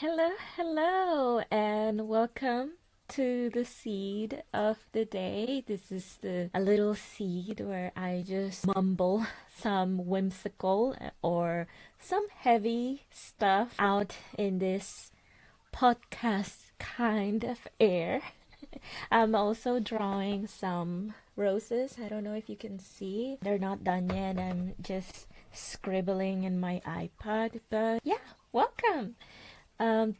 Hello, hello, and welcome to the seed of the day. This is a little seed where I just mumble some whimsical or some heavy stuff out in this podcast kind of air. I'm also drawing some roses. I don't know if you can see. They're not done yet. I'm just scribbling in my iPad, but yeah, welcome.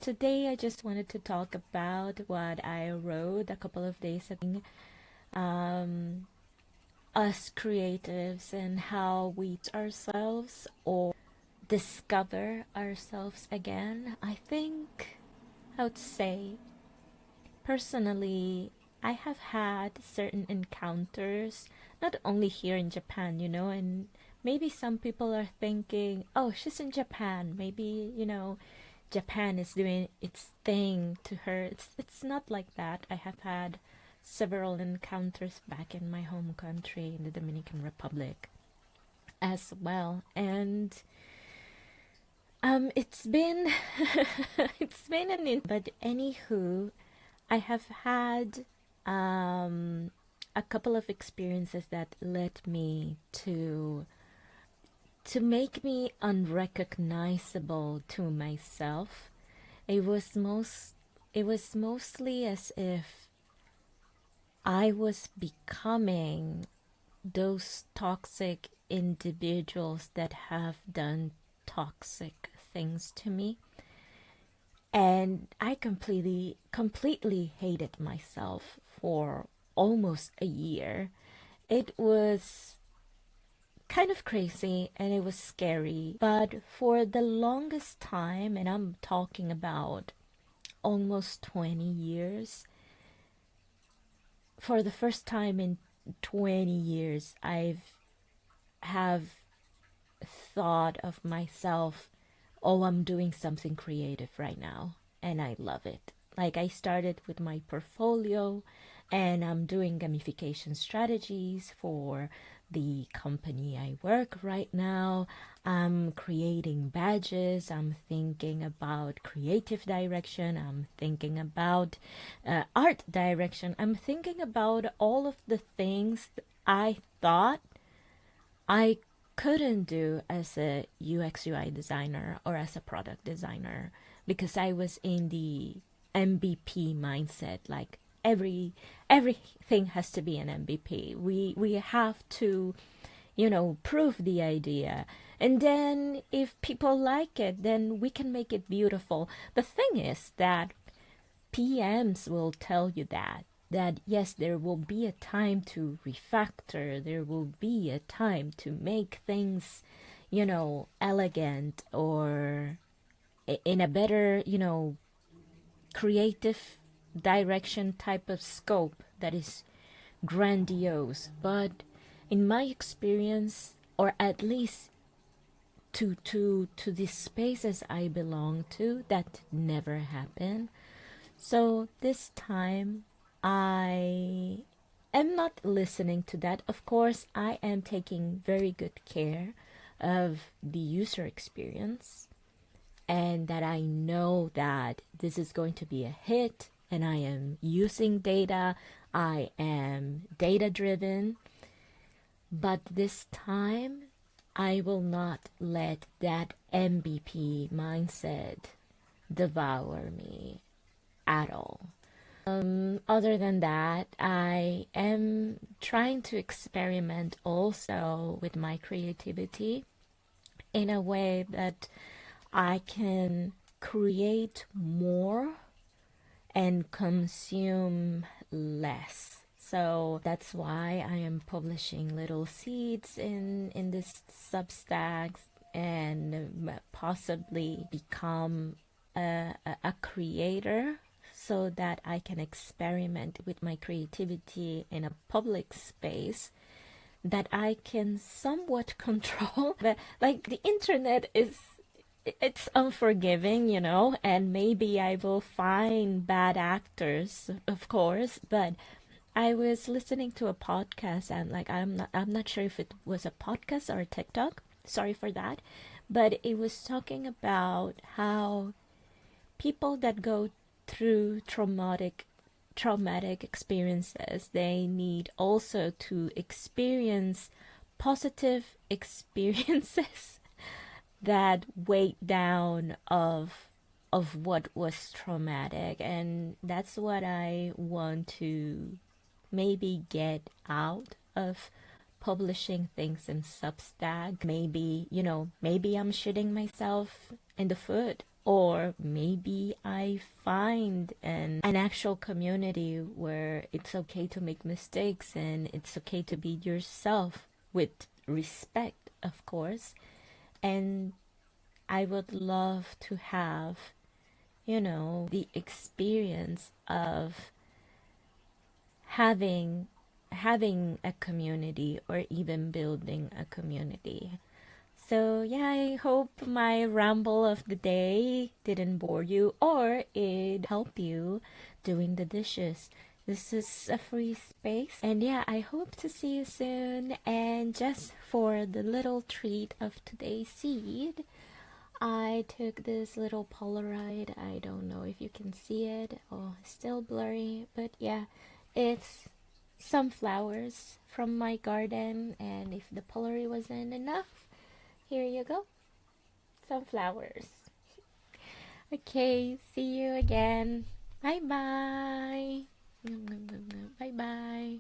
Today I just wanted to talk about what I wrote a couple of days ago. Um, us creatives and how we ourselves or discover ourselves again. I think I would say personally, I have had certain encounters, not only here in Japan, and maybe some people are thinking, oh, she's in Japan. Maybe, Japan is doing its thing to her. It's not like that. I have had several encounters back in my home country in the Dominican Republic as well. And it's been it's been but anywho, I have had a couple of experiences that led me to make me unrecognizable to myself. It was mostly as if I was becoming those toxic individuals that have done toxic things to me. And I completely hated myself for almost a year. It was kind of crazy and it was scary. But for the longest time, and I'm talking about almost 20 years, for the first time in 20 years, have thought of myself, oh, I'm doing something creative right now, and I love it. Like, I started with my portfolio, and I'm doing gamification strategies for the company I work right now. I'm creating badges. I'm thinking about creative direction. I'm thinking about art direction. I'm thinking about all of the things I thought I couldn't do as a UX UI designer or as a product designer because I was in the MVP mindset. Like, everything has to be an MVP. We have to, prove the idea. And then if people like it, then we can make it beautiful. The thing is that PMs will tell you that yes, there will be a time to refactor, there will be a time to make things, elegant or in a better, creative direction type of scope that is grandiose. But in my experience, or at least to the spaces I belong to, that never happened. So this time I am not listening to that. Of course, I am taking very good care of the user experience and that I know that this is going to be a hit, and I am using data. I am data driven. But this time, I will not let that MVP mindset devour me at all. Other than that, I am trying to experiment also with my creativity in a way that I can create more and consume less. So that's why I am publishing little seeds in this Substacks and possibly become a creator so that I can experiment with my creativity in a public space that I can somewhat control. But like, the internet is, it's unforgiving, and maybe I will find bad actors, of course. But I was listening to a podcast, and like, I'm not sure if it was a podcast or a TikTok. Sorry for that. But it was talking about how people that go through traumatic experiences, they need also to experience positive experiences that weight down of what was traumatic. And that's what I want to maybe get out of publishing things in Substack. Maybe, maybe I'm shooting myself in the foot, or maybe I find an actual community where it's okay to make mistakes and it's okay to be yourself with respect, of course. And I would love to have, the experience of having a community, or even building a community. So yeah, I hope my ramble of the day didn't bore you, or it helped you doing the dishes. This is a free space, and yeah, I hope to see you soon. And just for the little treat of today's seed, I took this little Polaroid. I don't know if you can see it. Oh, it's still blurry, but yeah, it's some flowers from my garden. And if the Polaroid wasn't enough, here you go, some flowers. Okay, see you again. Bye bye. Bye bye.